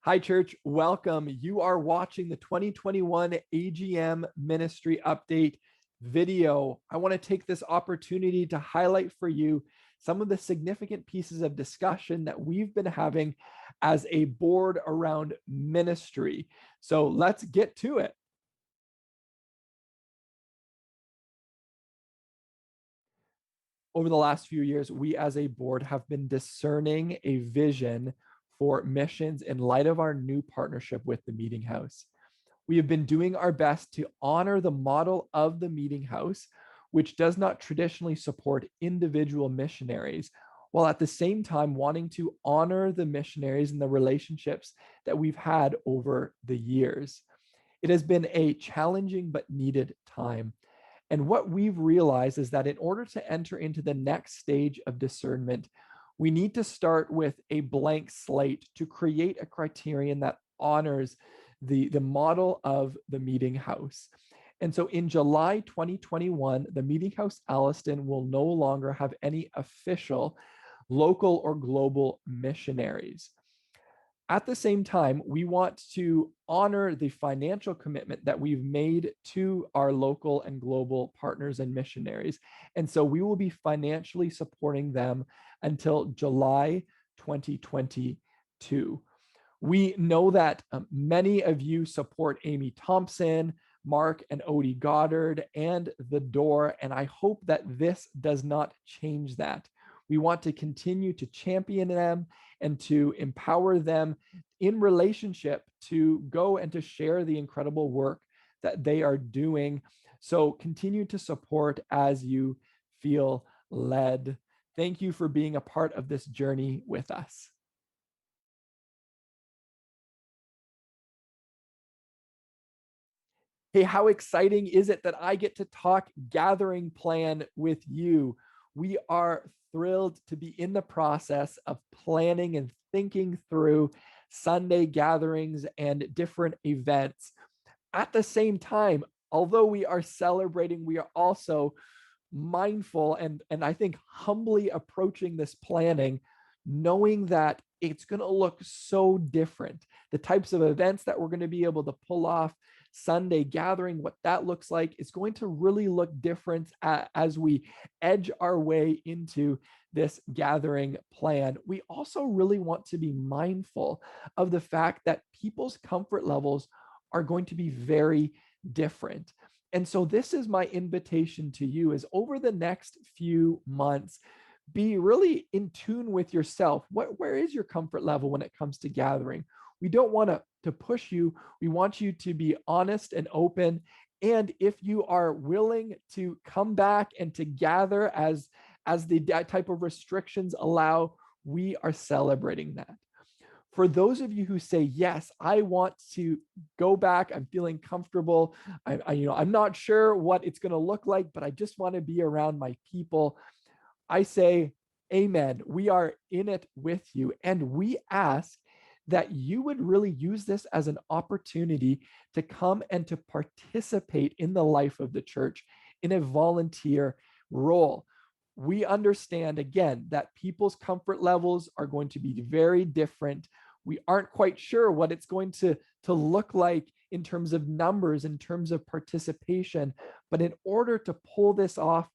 Hi, church. Welcome. You are watching the 2021 AGM Ministry Update video. I want to take this opportunity to highlight for you some of the significant pieces of discussion that we've been having as a board around ministry. So let's get to it. Over the last few years, we as a board have been discerning a vision for missions in light of our new partnership with the Meeting House. We have been doing our best to honor the model of the Meeting House, which does not traditionally support individual missionaries, while at the same time wanting to honor the missionaries and the relationships that we've had over the years. It has been a challenging but needed time. And what we've realized is that in order to enter into the next stage of discernment, we need to start with a blank slate to create a criterion that honors the model of the Meeting House. And so in July 2021, the Meeting House Alliston will no longer have any official local or global missionaries. At the same time, we want to honor the financial commitment that we've made to our local and global partners and missionaries. And so we will be financially supporting them until July 2022. We know that many of you support Amy Thompson, Mark and Odie Goddard, and The Door, and I hope that this does not change that. We want to continue to champion them and to empower them in relationship to go and to share the incredible work that they are doing. So continue to support as you feel led. Thank you for being a part of this journey with us. Hey, how exciting is it that I get to talk gathering plan with you? We are thrilled to be in the process of planning and thinking through Sunday gatherings and different events. At the same time, although we are celebrating, we are also mindful and I think humbly approaching this planning, knowing that it's going to look so different. The types of events that we're going to be able to pull off, Sunday gathering, what that looks like is going to really look different as we edge our way into this gathering plan. We also really want to be mindful of the fact that people's comfort levels are going to be very different. And so this is my invitation to you is over the next few months, be really in tune with yourself. Where is your comfort level when it comes to gathering? We don't want to push you. We want you to be honest and open. And if you are willing to come back and to gather as the type of restrictions allow, we are celebrating that. For those of you who say, yes, I want to go back, I'm feeling comfortable. I'm not sure what it's going to look like, but I just want to be around my people. I say, amen. We are in it with you. And we ask that you would really use this as an opportunity to come and to participate in the life of the church in a volunteer role. We understand, again, that people's comfort levels are going to be very different. We aren't quite sure what it's going to look like in terms of numbers, in terms of participation. But in order to pull this off,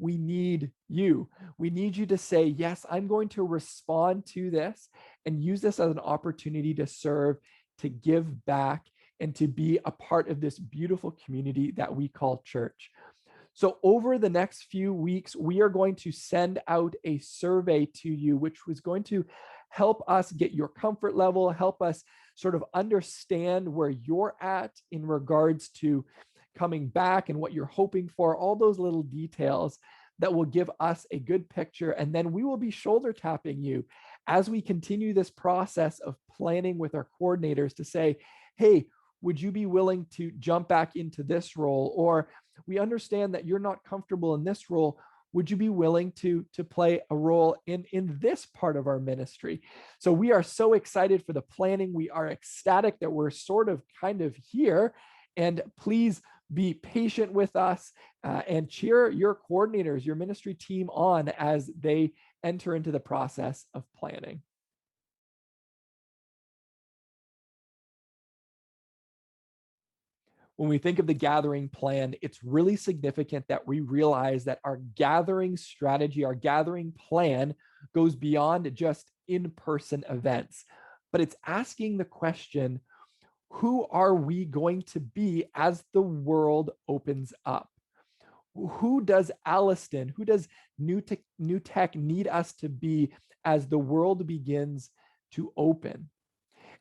we need you. We need you to say, yes, I'm going to respond to this and use this as an opportunity to serve, to give back, and to be a part of this beautiful community that we call church. So over the next few weeks, we are going to send out a survey to you, which was going to help us get your comfort level, help us sort of understand where you're at in regards to coming back and what you're hoping for, all those little details that will give us a good picture. And then we will be shoulder tapping you as we continue this process of planning with our coordinators to say, hey, would you be willing to jump back into this role? Or we understand that you're not comfortable in this role. Would you be willing to play a role in this part of our ministry? So we are so excited for the planning. We are ecstatic that we're sort of kind of here. And please be patient with us and cheer your coordinators, your ministry team on as they enter into the process of planning. When we think of the gathering plan, it's really significant that we realize that our gathering strategy, our gathering plan goes beyond just in-person events, but it's asking the question, who are we going to be as the world opens up? Who does Alliston, who does New Tech need us to be as the world begins to open?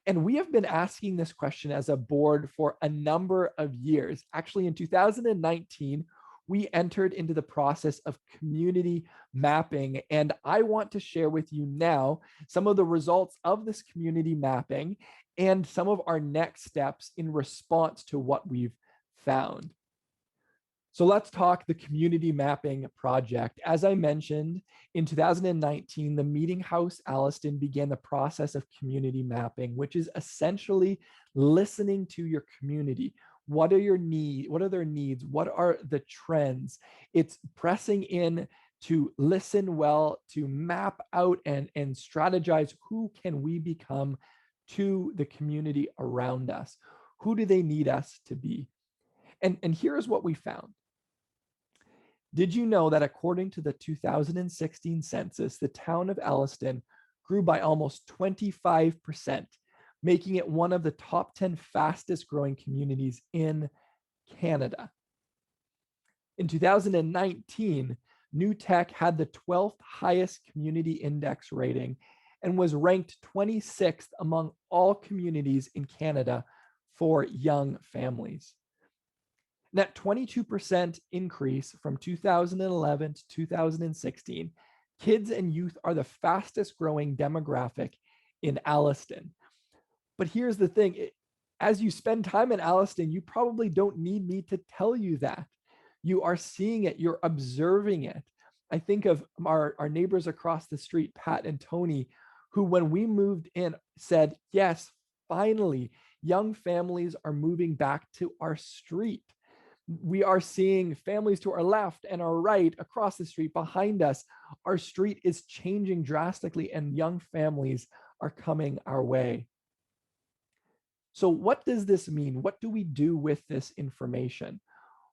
And we have been asking this question as a board for a number of years. Actually, in 2019, we entered into the process of community mapping. And I want to share with you now some of the results of this community mapping and some of our next steps in response to what we've found. So let's talk the community mapping project. As I mentioned, in 2019, the Meeting House Alliston began the process of community mapping, which is essentially listening to your community. What are your needs? What are their needs? What are the trends? It's pressing in to listen well, to map out and strategize who can we become to the community around us. Who do they need us to be? And here's what we found. Did you know that according to the 2016 census, the town of Alliston grew by almost 25%, making it one of the top 10 fastest growing communities in Canada? In 2019, New Tech had the 12th highest community index rating and was ranked 26th among all communities in Canada for young families. That 22% increase from 2011 to 2016, kids and youth are the fastest growing demographic in Alliston. But here's the thing, as you spend time in Alliston, you probably don't need me to tell you that. You are seeing it, you're observing it. I think of our neighbors across the street, Pat and Tony, who when we moved in said, yes, finally, young families are moving back to our street. We are seeing families to our left and our right, across the street, behind us. Our street is changing drastically and young families are coming our way. So what does this mean? What do we do with this information?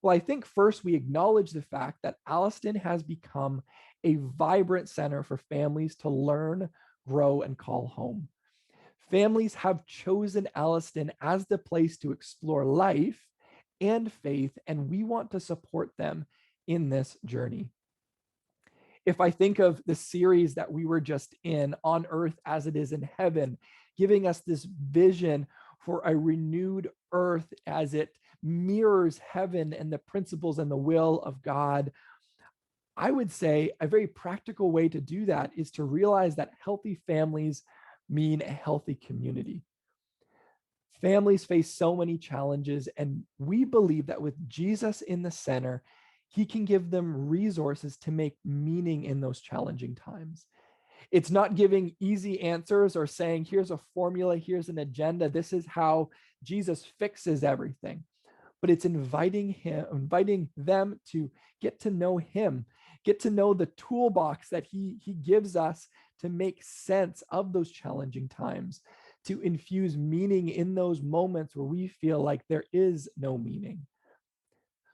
Well, I think first we acknowledge the fact that Alliston has become a vibrant center for families to learn, grow, and call home. Families have chosen Alliston as the place to explore life and faith, and we want to support them in this journey. If I think of the series that we were just in, On Earth as It Is in Heaven, giving us this vision for a renewed earth as it mirrors heaven and the principles and the will of God, I would say a very practical way to do that is to realize that healthy families mean a healthy community. Families face so many challenges, and we believe that with Jesus in the center, he can give them resources to make meaning in those challenging times. It's not giving easy answers or saying, here's a formula, here's an agenda, this is how Jesus fixes everything. But it's inviting them to get to know him, get to know the toolbox that he gives us to make sense of those challenging times, to infuse meaning in those moments where we feel like there is no meaning.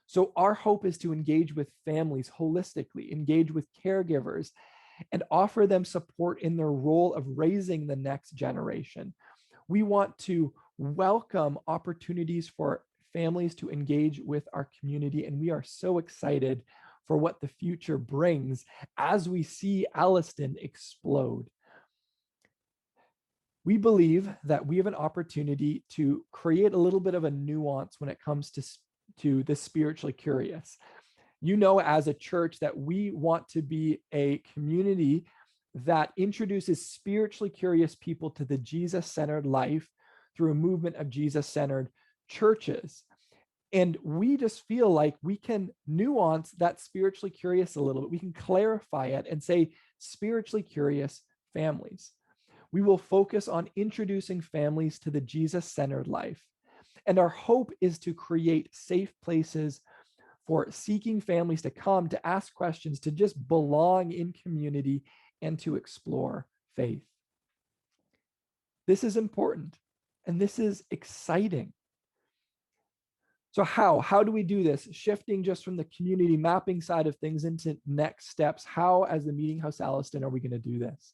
So our hope is to engage with families holistically, engage with caregivers, and offer them support in their role of raising the next generation. We want to welcome opportunities for families to engage with our community, and we are so excited for what the future brings as we see Alliston explode. We believe that we have an opportunity to create a little bit of a nuance when it comes to the spiritually curious. You know, as a church, that we want to be a community that introduces spiritually curious people to the Jesus-centered life through a movement of Jesus-centered churches. And we just feel like we can nuance that spiritually curious a little bit. We can clarify it and say spiritually curious families. We will focus on introducing families to the Jesus-centered life. And our hope is to create safe places for seeking families to come, to ask questions, to just belong in community, and to explore faith. This is important, and this is exciting. So how do we do this? Shifting just from the community mapping side of things into next steps. How, as the Meeting House Alliston, are we going to do this?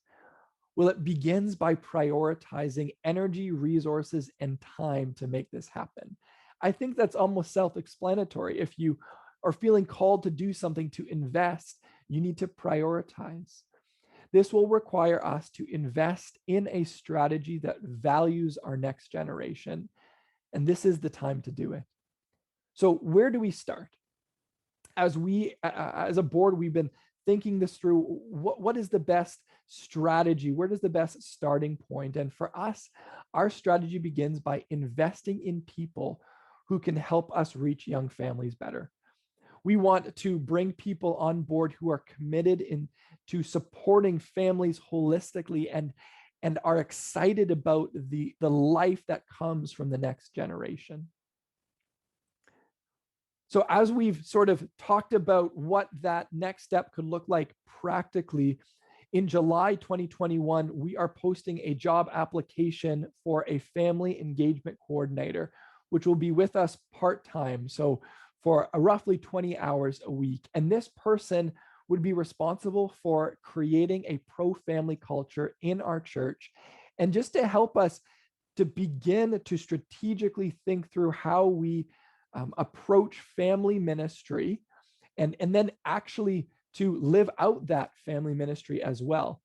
Well, it begins by prioritizing energy, resources, and time to make this happen. I think that's almost self-explanatory. If you are feeling called to do something, to invest, you need to prioritize. This will require us to invest in a strategy that values our next generation. And this is the time to do it. So where do we start? As a board, we've been thinking this through. What is the best strategy? Where does the best starting point? And for us, our strategy begins by investing in people who can help us reach young families better. We want to bring people on board who are committed to supporting families holistically and are excited about the life that comes from the next generation. So as we've sort of talked about what that next step could look like practically, in July 2021, we are posting a job application for a family engagement coordinator, which will be with us part-time, so for roughly 20 hours a week. And this person would be responsible for creating a pro-family culture in our church, and just to help us to begin to strategically think through how we approach family ministry, and then actually to live out that family ministry as well.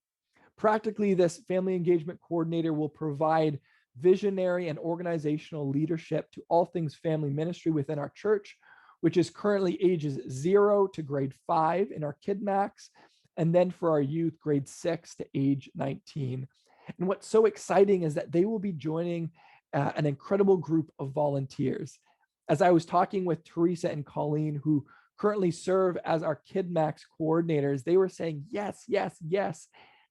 Practically, this family engagement coordinator will provide visionary and organizational leadership to all things family ministry within our church, which is currently ages 0 to grade 5 in our Kid Max, and then for our youth, grade 6 to age 19. And what's so exciting is that they will be joining an incredible group of volunteers. As I was talking with Teresa and Colleen, who currently serve as our Kid Max coordinators, they were saying, yes, yes, yes,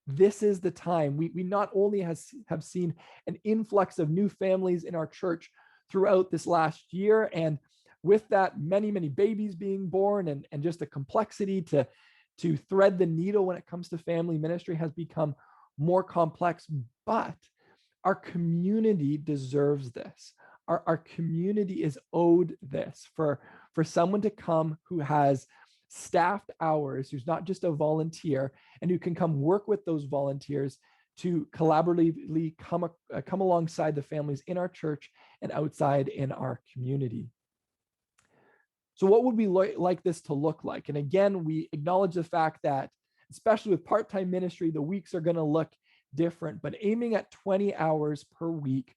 this is the time. We not only have seen an influx of new families in our church throughout this last year, and with that, many, many babies being born, and just the complexity to thread the needle when it comes to family ministry has become more complex, but our community deserves this. Our community is owed this, for someone to come who has staffed hours, who's not just a volunteer, and who can come work with those volunteers to collaboratively come alongside the families in our church and outside in our community. So what would we like this to look like? And again, we acknowledge the fact that, especially with part-time ministry, the weeks are going to look different, but aiming at 20 hours per week,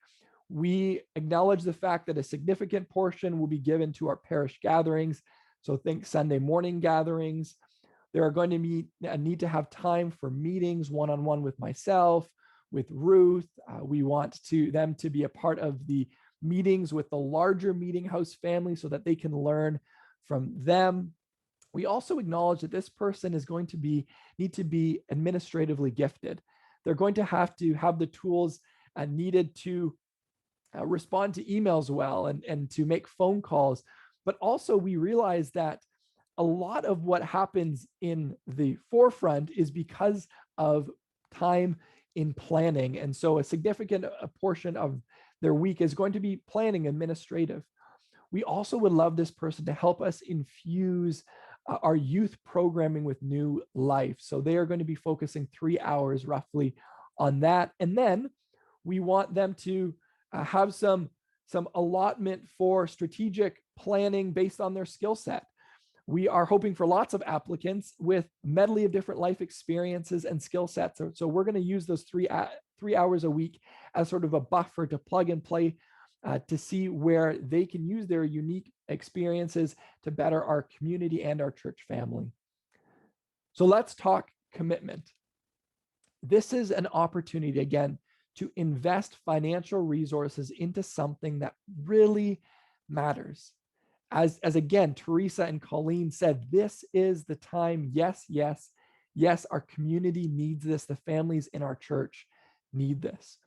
we acknowledge the fact that a significant portion will be given to our parish gatherings. So think Sunday morning gatherings. There are going to be a need to have time for meetings one-on-one with myself, with Ruth. We want them to be a part of the meetings with the larger Meeting House family so that they can learn from them. We also acknowledge that this person is going to need to be administratively gifted. They're going to have the tools needed to respond to emails well and to make phone calls. But also we realize that a lot of what happens in the forefront is because of time in planning. And so a significant portion of their week is going to be planning, administrative. We also would love this person to help us infuse our youth programming with new life. So they are going to be focusing 3 hours roughly on that. And then we want them to have some allotment for strategic planning based on their skill set. We are hoping for lots of applicants with medley of different life experiences and skill sets. So we're going to use those 3 hours a week as sort of a buffer to plug and play to see where they can use their unique experiences to better our community and our church family. So let's talk commitment. This is an opportunity, again, to invest financial resources into something that really matters. As again, Teresa and Colleen said, this is the time. Yes, yes, yes, our community needs this. The families in our church need this.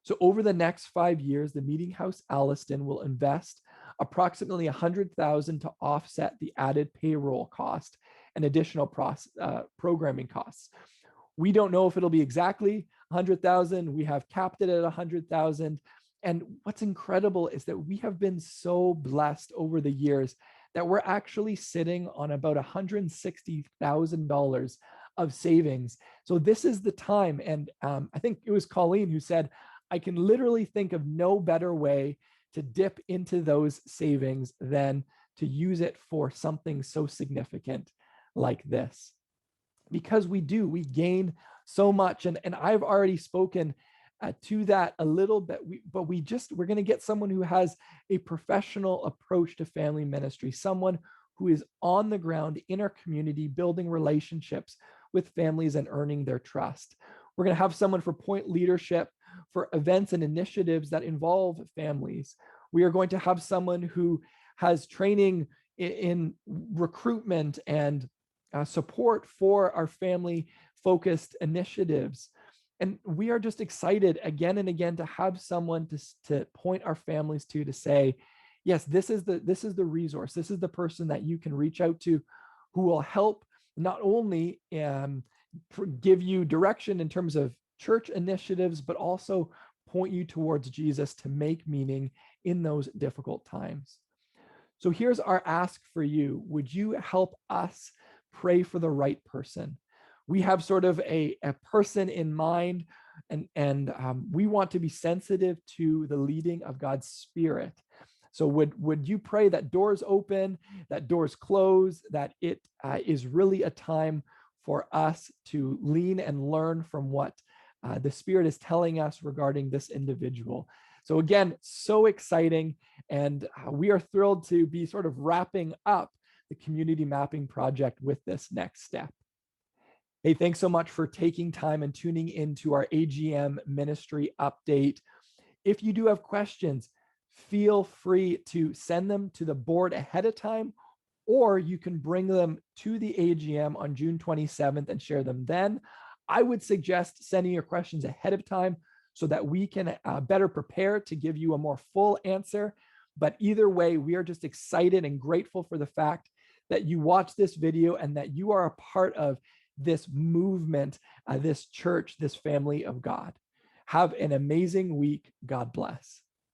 So over the next 5 years, the Meeting House Alliston will invest approximately $100,000 to offset the added payroll cost and additional programming costs. We don't know if it'll be exactly $100,000. We have capped it at $100,000. And what's incredible is that we have been so blessed over the years that we're actually sitting on about $160,000 of savings. So this is the time. And I think it was Colleen who said, I can literally think of no better way to dip into those savings than to use it for something so significant like this. Because we gain so much. And I've already spoken to that a little bit, but we're going to get someone who has a professional approach to family ministry, someone who is on the ground in our community, building relationships with families and earning their trust. We're going to have someone for point leadership for events and initiatives that involve families. We are going to have someone who has training in recruitment and support for our family focused initiatives. And we are just excited again and again to have someone to point our families to say, yes, this is the resource. This is the person that you can reach out to, who will help not only give you direction in terms of church initiatives, but also point you towards Jesus to make meaning in those difficult times. So here's our ask for you. Would you help us pray for the right person? We have sort of a person in mind, and we want to be sensitive to the leading of God's Spirit. So would you pray that doors open, that doors close, that it is really a time for us to lean and learn from what the Spirit is telling us regarding this individual? So again, so exciting. And we are thrilled to be sort of wrapping up the community mapping project with this next step. Hey, thanks so much for taking time and tuning into our AGM ministry update. If you do have questions, feel free to send them to the board ahead of time, or you can bring them to the AGM on June 27th and share them then. I would suggest sending your questions ahead of time so that we can better prepare to give you a more full answer. But either way, we are just excited and grateful for the fact that you watch this video and that you are a part of this movement, this church, this family of God. Have an amazing week. God bless.